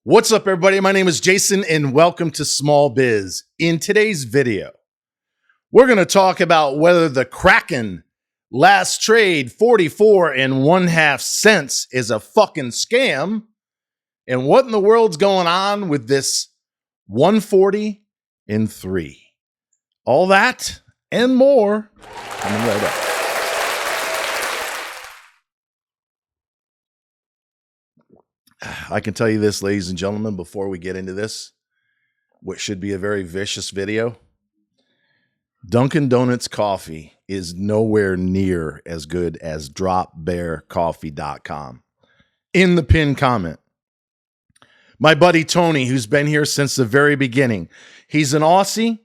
What's up, everybody? My name is Jason, and welcome to Small Biz. In today's video, we're going to talk about whether the Kraken last trade 44 1/2 cents is a fucking scam, and what in the world's going on with this 140 3. All that and more coming right up. I can tell you this, ladies and gentlemen, before we get into this, what should be a very vicious video. Dunkin' Donuts coffee is nowhere near as good as dropbearcoffee.com. In the pinned comment, my buddy Tony, who's been here since the very beginning, he's an Aussie.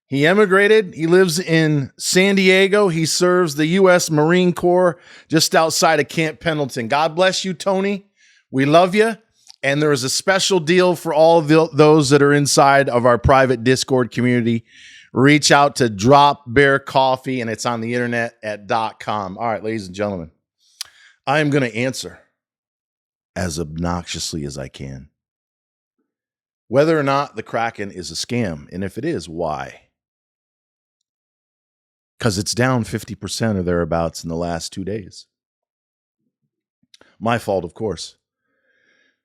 He emigrated. He lives in San Diego. He serves the U.S. Marine Corps just outside of Camp Pendleton. God bless you, Tony. We love you, and there is a special deal for all of those that are inside of our private Discord community. Reach out to Drop Bear Coffee, and it's on the internet at .com. All right, ladies and gentlemen, I am going to answer as obnoxiously as I can whether or not the Kraken is a scam, and if it is, why? Because it's down 50% or thereabouts in the last 2 days. My fault, of course.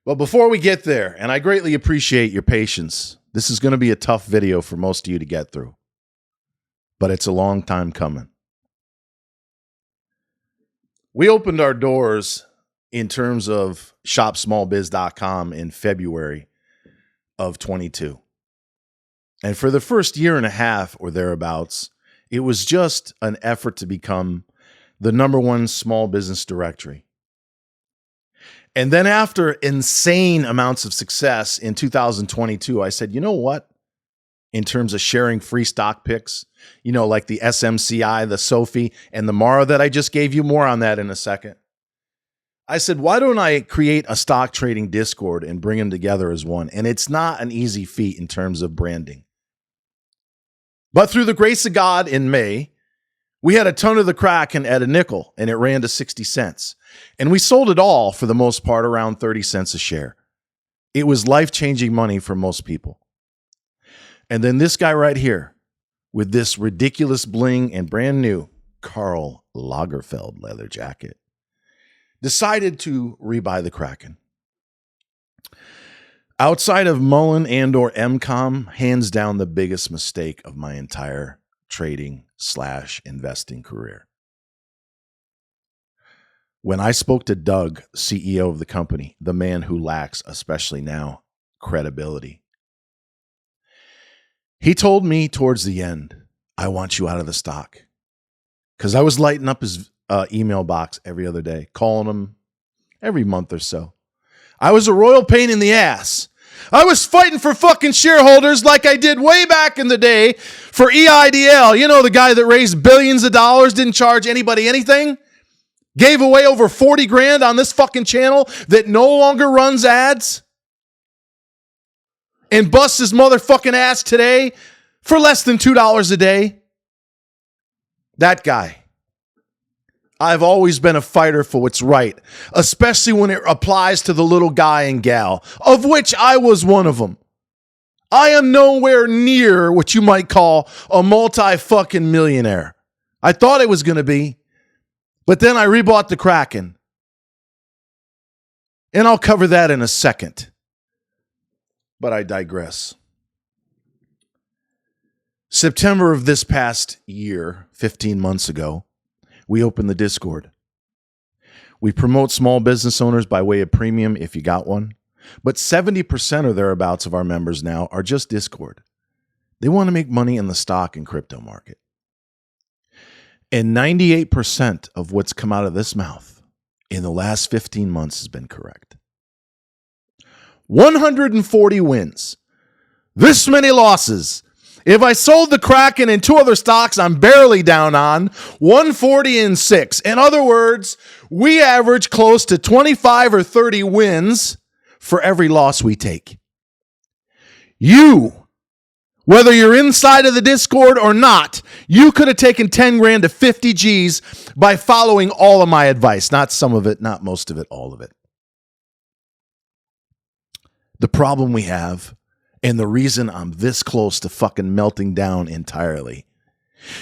But before we get there, and I greatly appreciate your patience, this is going to be a tough video for most of you to get through, but it's a long time coming. We opened our doors in terms of shopsmallbiz.com in February of 22. And for the first year and a half or thereabouts, it was just an effort to become the #1 small business directory. And then after insane amounts of success in 2022, I said, you know what? In terms of sharing free stock picks, like the SMCI, the Sophie, and the Mara that I just gave you, more on that in a second. I said, why don't I create a stock trading Discord and bring them together as one? And it's not an easy feat in terms of branding. But through the grace of God in May, we had a ton of the Kraken at a nickel, and it ran to 60 cents. And we sold it all, for the most part, around 30 cents a share. It was life-changing money for most people. And then this guy right here, with this ridiculous bling and brand new Karl Lagerfeld leather jacket, decided to rebuy the Kraken. Outside of Mullen and or MCOM, hands down the biggest mistake of my entire trading/investing career. When I spoke to Doug, CEO of the company, the man who lacks, especially now, credibility, he told me towards the end, I want you out of the stock. Because I was lighting up his email box every other day, calling him every month or so. I was a royal pain in the ass. I was fighting for fucking shareholders like I did way back in the day for EIDL. You know, the guy that raised billions of dollars, didn't charge anybody anything, gave away over 40 grand on this fucking channel that no longer runs ads, and busts his motherfucking ass today for less than $2 a day. That guy. I've always been a fighter for what's right, especially when it applies to the little guy and gal, of which I was one of them. I am nowhere near what you might call a multi-fucking millionaire. I thought it was going to be, but then I rebought the Kraken. And I'll cover that in a second. But I digress. September of this past year, 15 months ago, we opened the Discord. We promote small business owners by way of premium if you got one. But 70% or thereabouts of our members now are just Discord. They want to make money in the stock and crypto market. And 98% of what's come out of this mouth in the last 15 months has been correct. 140 wins. This many losses. If I sold the Kraken and 2 other stocks I'm barely down on, 140 6. In other words, we average close to 25 or 30 wins for every loss we take. You, whether you're inside of the Discord or not, you could have taken 10 grand to 50 G's by following all of my advice. Not some of it, not most of it, all of it. The problem we have, and the reason I'm this close to fucking melting down entirely,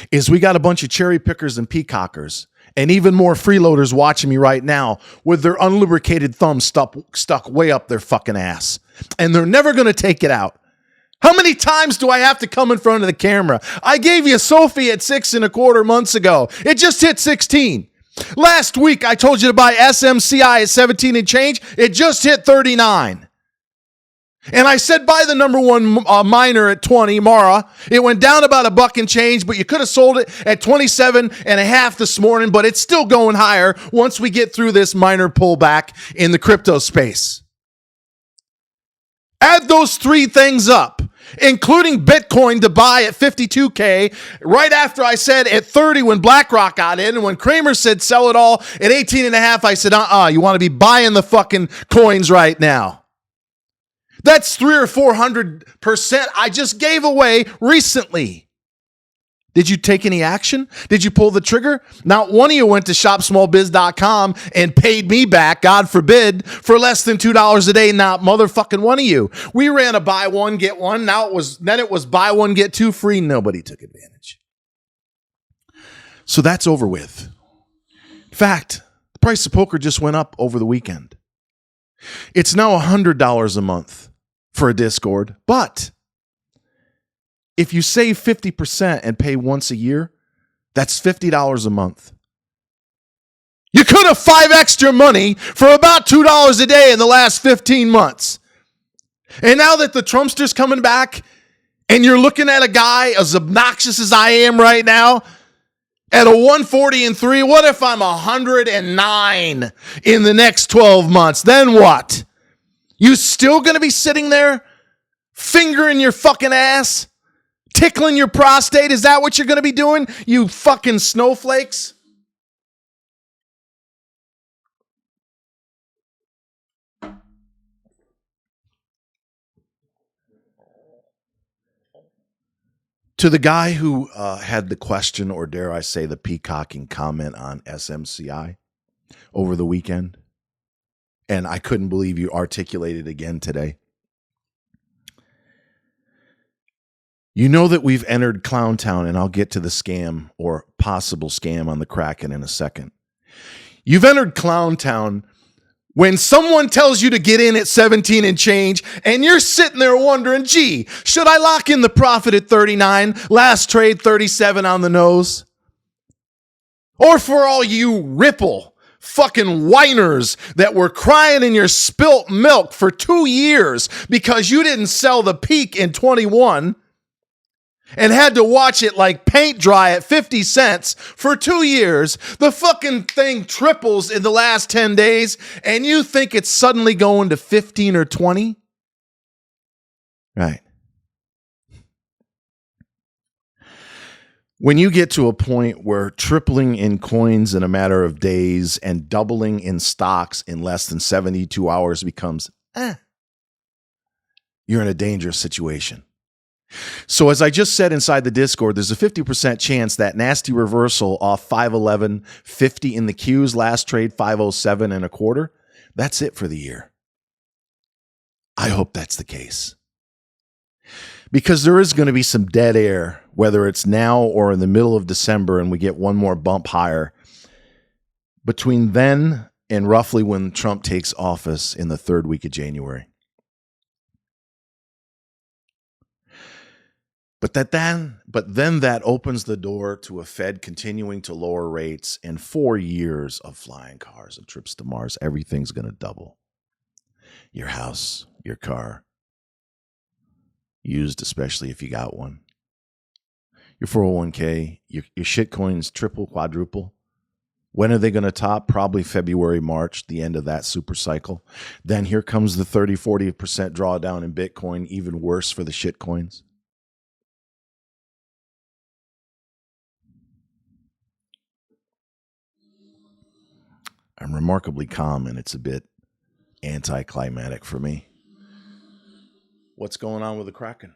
is we got a bunch of cherry pickers and peacockers and even more freeloaders watching me right now with their unlubricated thumbs stuck way up their fucking ass. And they're never going to take it out. How many times do I have to come in front of the camera? I gave you Sophie at 6.25 months ago. It just hit 16. Last week, I told you to buy SMCI at 17 and change. It just hit 39. And I said buy the number one miner at 20, Mara. It went down about $1 and change, but you could have sold it at 27.5 this morning, but it's still going higher once we get through this miner pullback in the crypto space. Add those three things up, including Bitcoin to buy at 52K, right after I said at 30 when BlackRock got in, and when Kramer said sell it all at 18.5, I said, you want to be buying the fucking coins right now. That's 300 or 400% I just gave away recently. Did you take any action? Did you pull the trigger? Not one of you went to shopsmallbiz.com and paid me back, God forbid, for less than $2 a day. Not motherfucking one of you. We ran a buy one, get one. Then it was buy one, get two free. Nobody took advantage. So that's over with. In fact, the price of poker just went up over the weekend. It's now $100 a month for a Discord, but if you save 50% and pay once a year, that's $50 a month. You could have 5x your money for about $2 a day in the last 15 months. And now that the Trumpster's coming back and you're looking at a guy as obnoxious as I am right now at a 140-3, what if I'm 109 in the next 12 months? Then what? You still going to be sitting there fingering your fucking ass? Tickling your prostate? Is that what you're going to be doing? You fucking snowflakes? To the guy who had the question, or dare I say the peacocking comment on SMCI over the weekend, and I couldn't believe you articulated again today. You know that we've entered Clown Town, and I'll get to the scam or possible scam on the Kraken in a second. You've entered Clown Town when someone tells you to get in at 17 and change, and you're sitting there wondering, gee, should I lock in the profit at 39, last trade 37 on the nose? Or for all you Ripple fucking whiners that were crying in your spilt milk for 2 years because you didn't sell the peak in 21, and had to watch it like paint dry at 50 cents for 2 years. The fucking thing triples in the last 10 days, and you think it's suddenly going to 15 or 20? Right. When you get to a point where tripling in coins in a matter of days and doubling in stocks in less than 72 hours becomes, you're in a dangerous situation. So as I just said inside the Discord, there's a 50% chance that nasty reversal off 511.50 in the Qs, last trade 507.25. That's it for the year. I hope that's the case. Because there is going to be some dead air, whether it's now or in the middle of December, and we get one more bump higher. Between then and roughly when Trump takes office in the third week of January. But then that opens the door to a Fed continuing to lower rates, and 4 years of flying cars and trips to Mars. Everything's going to double. Your house, your car, used especially if you got one. Your 401k, your shitcoins triple, quadruple. When are they going to top? Probably February, March, the end of that super cycle. Then here comes the 30-40% drawdown in Bitcoin, even worse for the shitcoins. I'm remarkably calm, and it's a bit anticlimactic for me. What's going on with the Kraken?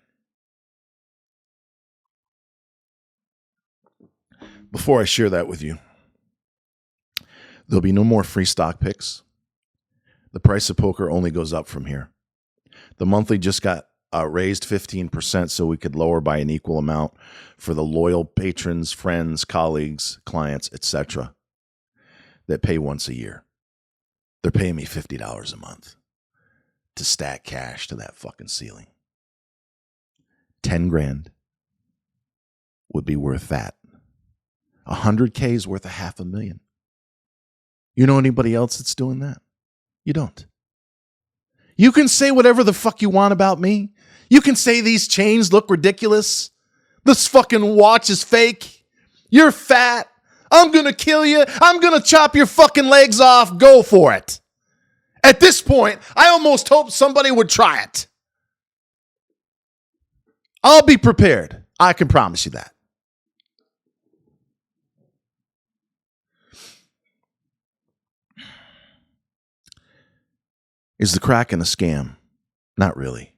Before I share that with you, there'll be no more free stock picks. The price of poker only goes up from here. The monthly just got raised 15% so we could lower by an equal amount for the loyal patrons, friends, colleagues, clients, etc. that pay once a year. They're paying me $50 a month to stack cash to that fucking ceiling. 10 grand would be worth that. 100K is worth $500,000. You know anybody else that's doing that? You don't. You can say whatever the fuck you want about me. You can say these chains look ridiculous. This fucking watch is fake. You're fat. I'm going to kill you. I'm going to chop your fucking legs off. Go for it. At this point, I almost hope somebody would try it. I'll be prepared. I can promise you that. Is the CRKN a scam? Not really.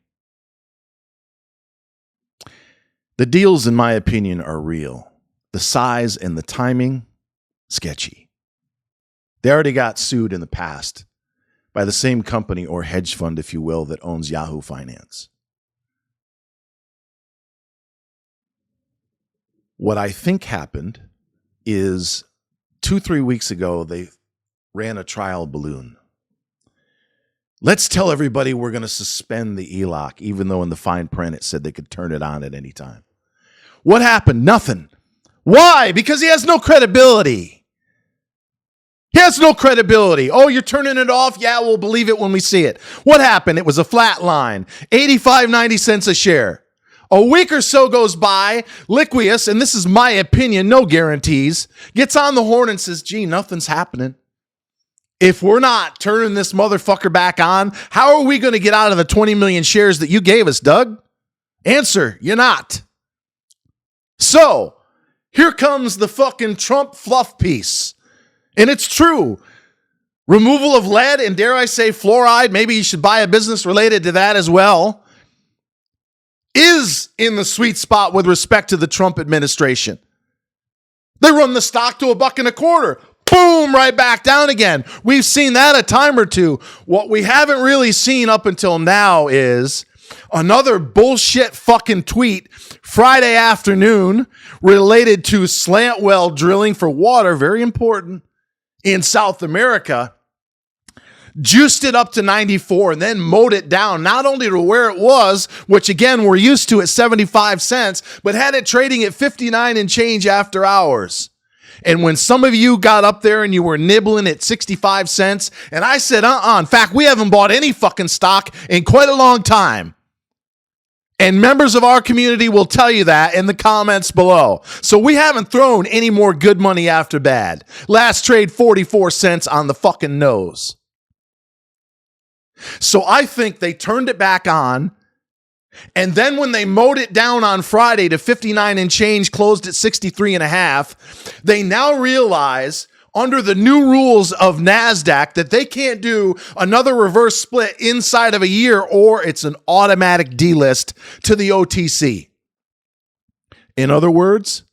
The deals, in my opinion, are real. The size and the timing, sketchy. They already got sued in the past by the same company or hedge fund, if you will, that owns Yahoo Finance. What I think happened is 2-3 weeks ago, they ran a trial balloon. Let's tell everybody we're going to suspend the ELOC, even though in the fine print it said they could turn it on at any time. What happened? Nothing. Why? Because he has no credibility. He has no credibility. Oh, you're turning it off? Yeah, we'll believe it when we see it. What happened? It was a flat line. 85-90 cents a share. A week or so goes by, Liquius, and this is my opinion, no guarantees, gets on the horn and says, gee, nothing's happening. If we're not turning this motherfucker back on, how are we going to get out of the 20 million shares that you gave us, Doug? Answer, you're not. So, here comes the fucking Trump fluff piece. And it's true. Removal of lead and, dare I say, fluoride, maybe you should buy a business related to that as well, is in the sweet spot with respect to the Trump administration. They run the stock to $1.25. Boom, right back down again. We've seen that a time or two. What we haven't really seen up until now is another bullshit fucking tweet Friday afternoon related to slant well drilling for water, very important, in South America. Juiced it up to 94 and then mowed it down, not only to where it was, which again we're used to at 75 cents, but had it trading at 59 and change after hours. And when some of you got up there and you were nibbling at 65 cents, and I said, in fact, we haven't bought any fucking stock in quite a long time. And members of our community will tell you that in the comments below. So we haven't thrown any more good money after bad. Last trade, 44 cents on the fucking nose. So I think they turned it back on. And then when they mowed it down on Friday to 59 and change, closed at 63 and a half, they now realize under the new rules of NASDAQ that they can't do another reverse split inside of a year or it's an automatic delist to the OTC. In other words,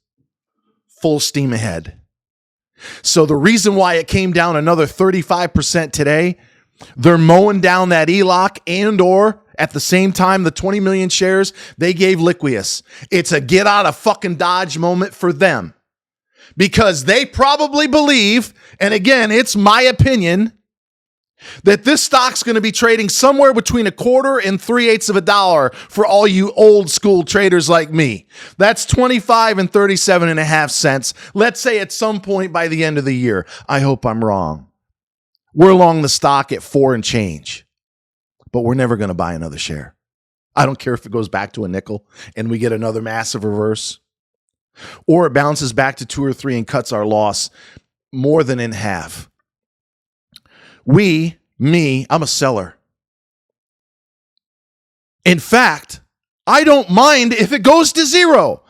full steam ahead. So the reason why it came down another 35% today, they're mowing down that ELOC and or at the same time, the 20 million shares they gave Liquius. It's a get out of fucking Dodge moment for them because they probably believe, and again, it's my opinion, that this stock's going to be trading somewhere between $0.25 and $0.375 for all you old school traders like me. That's 25 and 37 and a half cents. Let's say at some point by the end of the year. I hope I'm wrong. We're long the stock at 4 and change. But we're never going to buy another share. I don't care if it goes back to a nickel and we get another massive reverse, or it bounces back to 2 or 3 and cuts our loss more than in half. I'm a seller. In fact, I don't mind if it goes to 0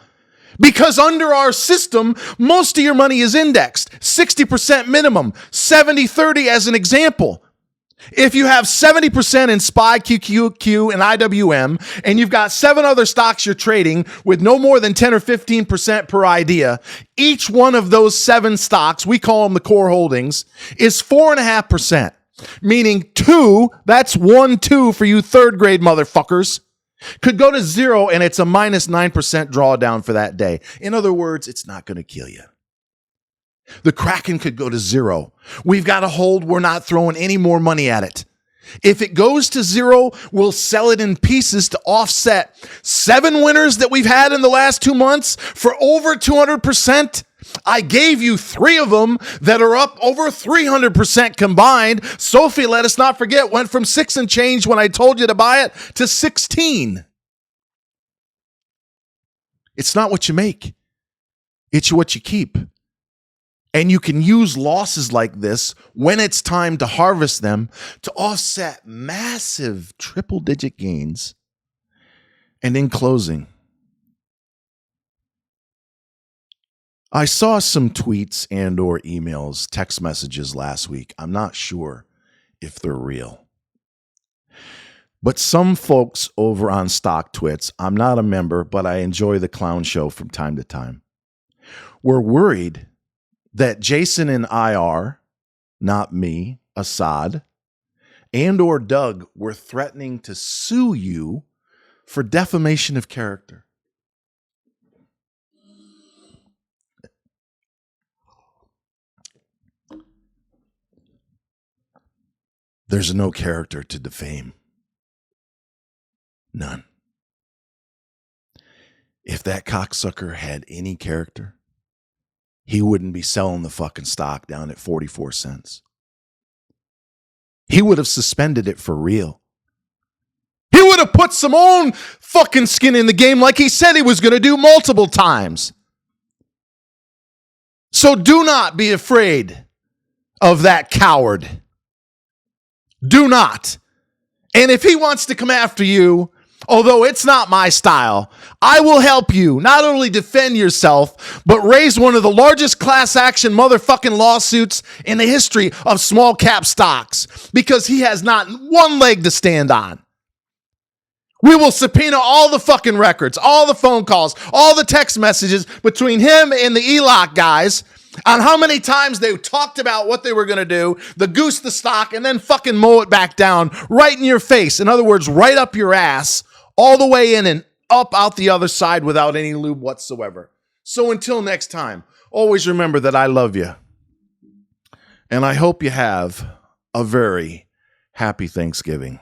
because under our system, most of your money is indexed, 60% minimum, 70-30 as an example. If you have 70% in SPY, QQQ, and IWM, and you've got 7 other stocks you're trading with no more than 10 or 15% per idea, each one of those 7 stocks, we call them the core holdings, is 4.5%. meaning 2, that's 1, 2 for you third grade motherfuckers, could go to 0 and it's a minus 9% drawdown for that day. In other words, it's not going to kill you. The Kraken could go to 0. We've got a hold. We're not throwing any more money at it. If it goes to 0, we'll sell it in pieces to offset 7 winners that we've had in the last 2 months for over 200%. I gave you 3 of them that are up over 300% combined. Sophie, let us not forget, went from 6 and change when I told you to buy it to 16. It's not what you make. It's what you keep. And you can use losses like this when it's time to harvest them to offset massive triple-digit gains. And in closing, I saw some tweets and or emails, text messages last week. I'm not sure if they're real. But some folks over on Stock Twits, I'm not a member, but I enjoy the clown show from time to time, were worried that Jason and IR, not me, Assad, and or Doug were threatening to sue you for defamation of character. There's no character to defame. None. If that cocksucker had any character, he wouldn't be selling the fucking stock down at 44 cents. He would have suspended it for real. He would have put some own fucking skin in the game like he said he was going to do multiple times. So do not be afraid of that coward. Do not. And if he wants to come after you, although it's not my style, I will help you not only defend yourself, but raise one of the largest class action motherfucking lawsuits in the history of small cap stocks because he has not one leg to stand on. We will subpoena all the fucking records, all the phone calls, all the text messages between him and the ELOC guys on how many times they talked about what they were going to do, the goose the stock, and then fucking mow it back down right in your face. In other words, right up your ass, all the way in and up out the other side without any lube whatsoever. So until next time, always remember that I love you. And I hope you have a very happy Thanksgiving.